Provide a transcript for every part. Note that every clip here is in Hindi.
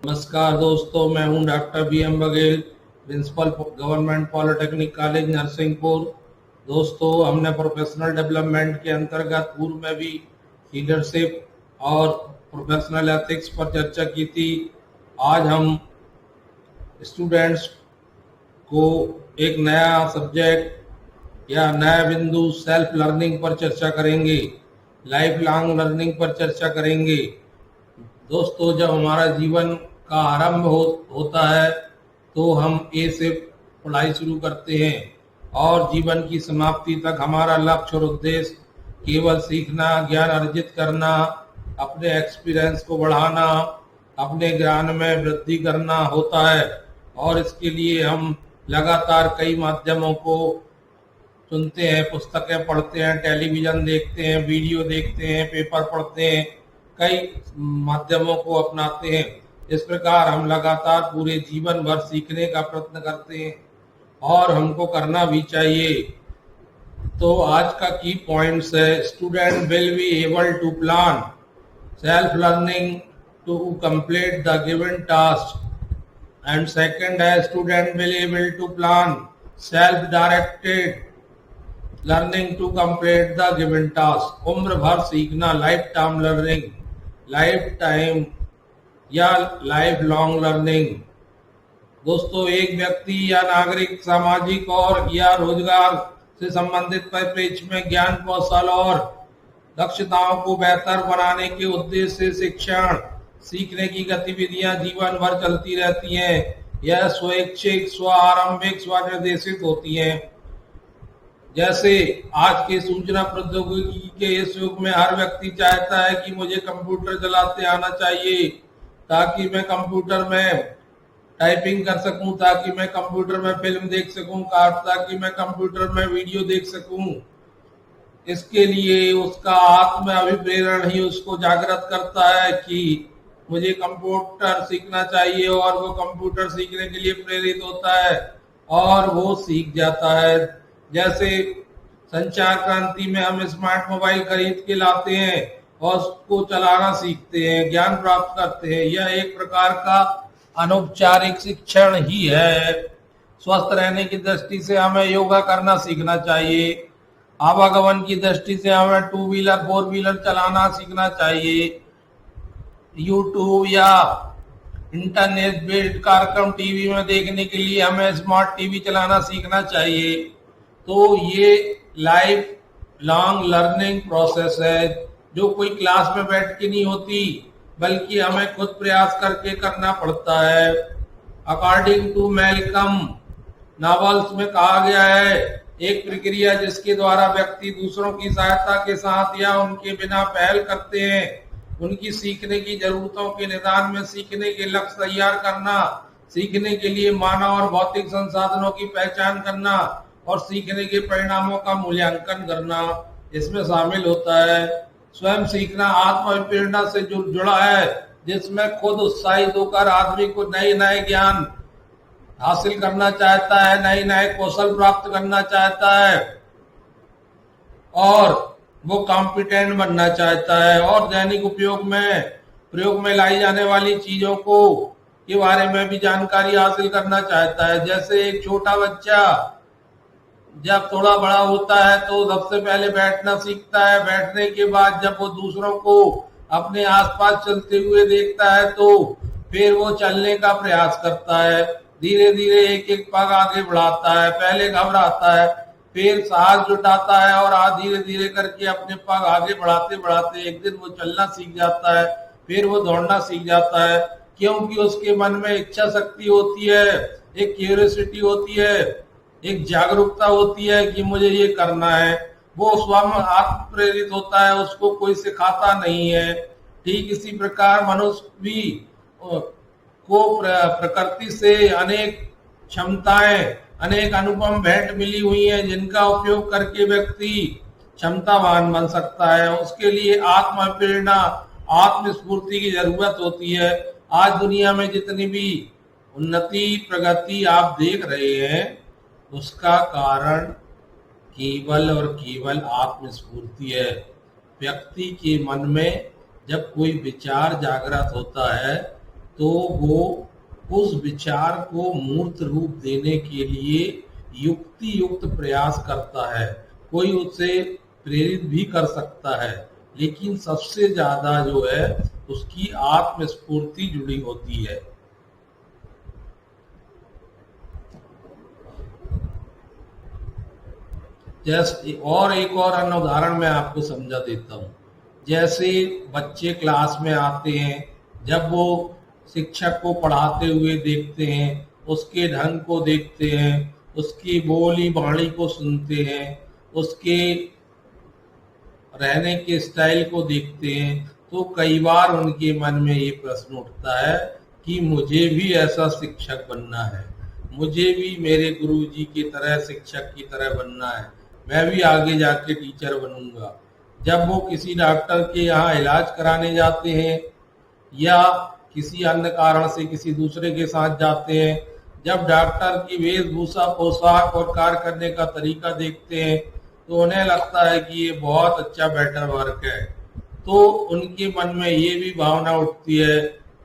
नमस्कार दोस्तों, मैं हूं doctor B M. Baghel, principal government polytechnic college Narsinghpur. दोस्तों, हमने प्रोफेशनल डेवलपमेंट के अंतर्गत पूर्व में भी लीडरशिप और प्रोफेशनल एथिक्स पर चर्चा की थी। आज हम स्टूडेंट्स को एक नया सब्जेक्ट या नया बिंदु सेल्फ लर्निंग पर चर्चा करेंगे, लाइफ लॉन्ग लर्निंग पर चर्चा करेंगे। दोस्तों, जब हमारा जीवन का आरंभ होता है तो हम ए से पढ़ाई शुरू करते हैं और जीवन की समाप्ति तक हमारा लक्ष्य और उद्देश्य केवल सीखना, ज्ञान अर्जित करना, अपने एक्सपीरियंस को बढ़ाना, अपने ज्ञान में वृद्धि करना होता है। और इसके लिए हम लगातार कई माध्यमों को सुनते हैं, पुस्तकें पढ़ते हैं, टेलीविज़न देखते हैं, वीडियो देखते हैं, पेपर पढ़ते हैं, कई माध्यमों को अपनाते हैं। इस प्रकार हम लगातार पूरे जीवन भर सीखने का प्रयत्न करते हैं और हमको करना भी चाहिए। तो आज का की पॉइंट्स है, student will be able to plan self learning to complete the given task. And second है, student will able to plan self directed learning to complete the given task. उम्र भर सीखना, life time learning, life time या लाइफ लॉन्ग लर्निंग। दोस्तों, एक व्यक्ति या नागरिक सामाजिक और या रोजगार से संबंधित परिप्रेक्ष्य में ज्ञान, कौशल और दक्षताओं को बेहतर बनाने के उद्देश्य से शिक्षण, सीखने की गतिविधियां जीवन भर चलती रहती हैं। यह स्वैच्छिक, स्व आरंभिक, स्वनिर्देशित होती हैं। जैसे आज के सूचना प्रौद्योगिकी के इस युग में हर व्यक्ति चाहता है कि मुझे कंप्यूटर चलाते आना चाहिए ताकि मैं कंप्यूटर में टाइपिंग कर सकूं, ताकि मैं कंप्यूटर में फिल्म देख सकूं, ताकि मैं कंप्यूटर में वीडियो देख सकूं। इसके लिए उसका आत्म अभिप्रेरण ही उसको जागृत करता है कि मुझे कंप्यूटर सीखना चाहिए, और वो कंप्यूटर सीखने के लिए प्रेरित होता है और वो सीख जाता है। जैसे संचार क्रांति में हम स्मार्ट मोबाइल खरीद के लाते हैं और उसको चलाना सीखते हैं, ज्ञान प्राप्त करते हैं। यह एक प्रकार का अनौपचारिक शिक्षण ही है। स्वस्थ रहने की दृष्टि से हमें योगा करना सीखना चाहिए। आवागमन की दृष्टि से हमें 2 व्हीलर 4 व्हीलर चलाना सीखना चाहिए। यूट्यूब या इंटरनेट बेस्ड कार्यक्रम टीवी में देखने के लिए हमें स्मार्ट टीवी चलाना सीखना चाहिए। तो ये लाइफ लॉन्ग लर्निंग प्रोसेस है, जो कोई क्लास में बैठ के नहीं होती, बल्कि हमें खुद प्रयास करके करना पड़ता है। अकॉर्डिंग टू मैल्कम नॉवेल्स में कहा गया है, एक प्रक्रिया जिसके द्वारा व्यक्ति दूसरों की सहायता के साथ या उनके बिना पहल करते हैं, उनकी सीखने की जरूरतों के निदान में सीखने के लक्ष्य तैयार करना, सीखने के लिए मानव और भौतिक संसाधनों की पहचान करना और सीखने के परिणामों का मूल्यांकन करना इसमें शामिल होता है। स्वयं सीखना आत्मप्रेरणा से जुड़ा है, जिसमें खुद उत्साहित होकर आदमी को नए नए ज्ञान हासिल करना चाहता है, नए नए कौशल प्राप्त करना चाहता है और वो कॉम्पिटेंट बनना चाहता है और दैनिक प्रयोग में लाई जाने वाली चीजों को के बारे में भी जानकारी हासिल करना चाहता है। जैसे एक छोटा बच्चा जब थोड़ा बड़ा होता है तो सबसे पहले बैठना सीखता है। बैठने के बाद जब वो दूसरों को अपने आसपास चलते हुए देखता है तो फिर वो चलने का प्रयास करता है। धीरे धीरे एक एक पग आगे बढ़ाता है। पहले घबराता है, फिर साहस जुटाता है और धीरे धीरे करके अपने पग आगे बढ़ाते बढ़ाते एक दिन वो चलना सीख जाता है। फिर वो दौड़ना सीख जाता है, क्योंकि उसके मन में इच्छा शक्ति होती है, एक क्यूरियोसिटी होती है, एक जागरूकता होती है कि मुझे ये करना है। वो स्वयं आत्म प्रेरित होता है, उसको कोई सिखाता नहीं है। ठीक इसी प्रकार मनुष्य भी को प्रकृति से अनेक क्षमताएं, अनेक अनुपम भेंट मिली हुई हैं, जिनका उपयोग करके व्यक्ति क्षमतावान बन सकता है। उसके लिए आत्म प्रेरणा, आत्म स्फूर्ति की जरूरत होती है। आज दुनिया में जितनी भी उन्नति, प्रगति आप देख रहे हैं, उसका कारण केवल और केवल आत्मस्फूर्ति है। व्यक्ति के मन में जब कोई विचार जागृत होता है तो वो उस विचार को मूर्त रूप देने के लिए युक्ति युक्त प्रयास करता है। कोई उससे प्रेरित भी कर सकता है, लेकिन सबसे ज्यादा जो है उसकी आत्मस्फूर्ति जुड़ी होती है। जैसे एक और अन्य उदाहरण मैं आपको समझा देता हूँ। जैसे बच्चे क्लास में आते हैं, जब वो शिक्षक को पढ़ाते हुए देखते हैं, उसके ढंग को देखते हैं, उसकी बोली बाणी को सुनते हैं, उसके रहने के स्टाइल को देखते हैं, तो कई बार उनके मन में ये प्रश्न उठता है कि मुझे भी ऐसा शिक्षक बनना है, मुझे भी मेरे गुरुजी की तरह शिक्षक की तरह बनना है, मैं भी आगे जाके टीचर बनूंगा। जब वो किसी डॉक्टर के यहाँ इलाज कराने जाते हैं या किसी अन्य कारण से किसी दूसरे के साथ जाते हैं, जब डॉक्टर की वेशभूषा, पोशाक और कार्य करने का तरीका देखते हैं, तो उन्हें लगता है कि ये बहुत अच्छा बेटर वर्क है। तो उनके मन में ये भी भावना उठती है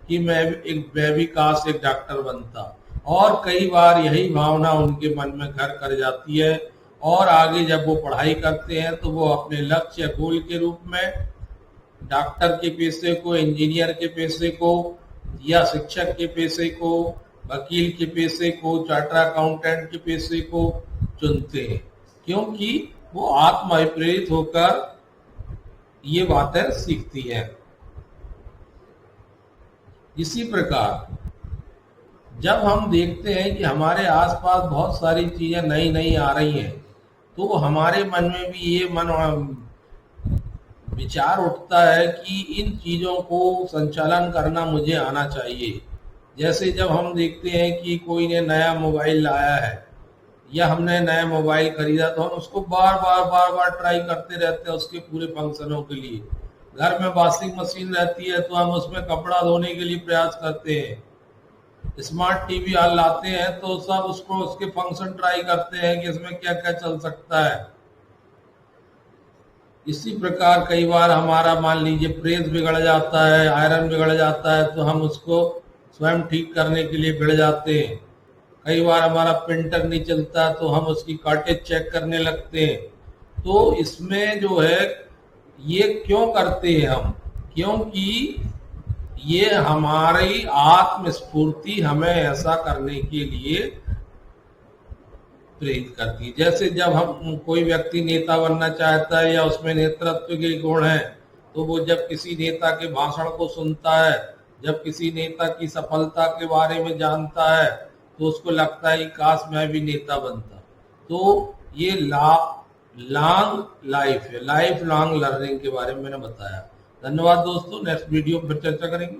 कि मैं भी काश एक डॉक्टर बनता। और कई बार यही भावना उनके मन में घर कर जाती है, और आगे जब वो पढ़ाई करते हैं तो वो अपने लक्ष्य या गोल के रूप में डॉक्टर के पेशे को, इंजीनियर के पेशे को, या शिक्षक के पेशे को, वकील के पेशे को, चार्टर अकाउंटेंट के पेशे को चुनते हैं, क्योंकि वो आत्म प्रेरित होकर ये बातें सीखती हैं। इसी प्रकार जब हम देखते हैं कि हमारे आसपास बहुत सारी चीजें नई नई आ रही हैं, तो हमारे मन में भी ये विचार उठता है कि इन चीजों को संचालन करना मुझे आना चाहिए। जैसे जब हम देखते हैं कि कोई ने नया मोबाइल लाया है या हमने नया मोबाइल खरीदा, तो हम उसको बार बार ट्राई करते रहते हैं उसके पूरे फंक्शनों के लिए। घर में वॉशिंग मशीन रहती है तो हम उसमें कपड़ा धोने के लिए प्रयास करते हैं। स्मार्ट टीवी लाते हैं तो सब उसके फंक्शन ट्राई करते हैं कि इसमें क्या क्या चल सकता है। इसी प्रकार कई बार हमारा मान लीजिए प्रेस बिगड़ जाता है, आयरन बिगड़ जाता है, तो हम उसको स्वयं ठीक करने के लिए भिड़ जाते हैं। कई बार हमारा प्रिंटर नहीं चलता तो हम उसकी कार्टेज चेक करने लगते हैं। तो इसमें जो है ये क्यों करते हैं हम? क्योंकि ये हमारी आत्मस्फूर्ति हमें ऐसा करने के लिए प्रेरित करती है। जैसे जब हम कोई व्यक्ति नेता बनना चाहता है या उसमें नेतृत्व के गुण हैं, तो वो जब किसी नेता के भाषण को सुनता है, जब किसी नेता की सफलता के बारे में जानता है, तो उसको लगता है कि काश मैं भी नेता बनता। तो ये लॉन्ग लाइफ है, लाइफ लॉन्ग लर्निंग के बारे में मैंने बताया। धन्यवाद दोस्तों, नेक्स्ट वीडियो में फिर चर्चा करेंगे।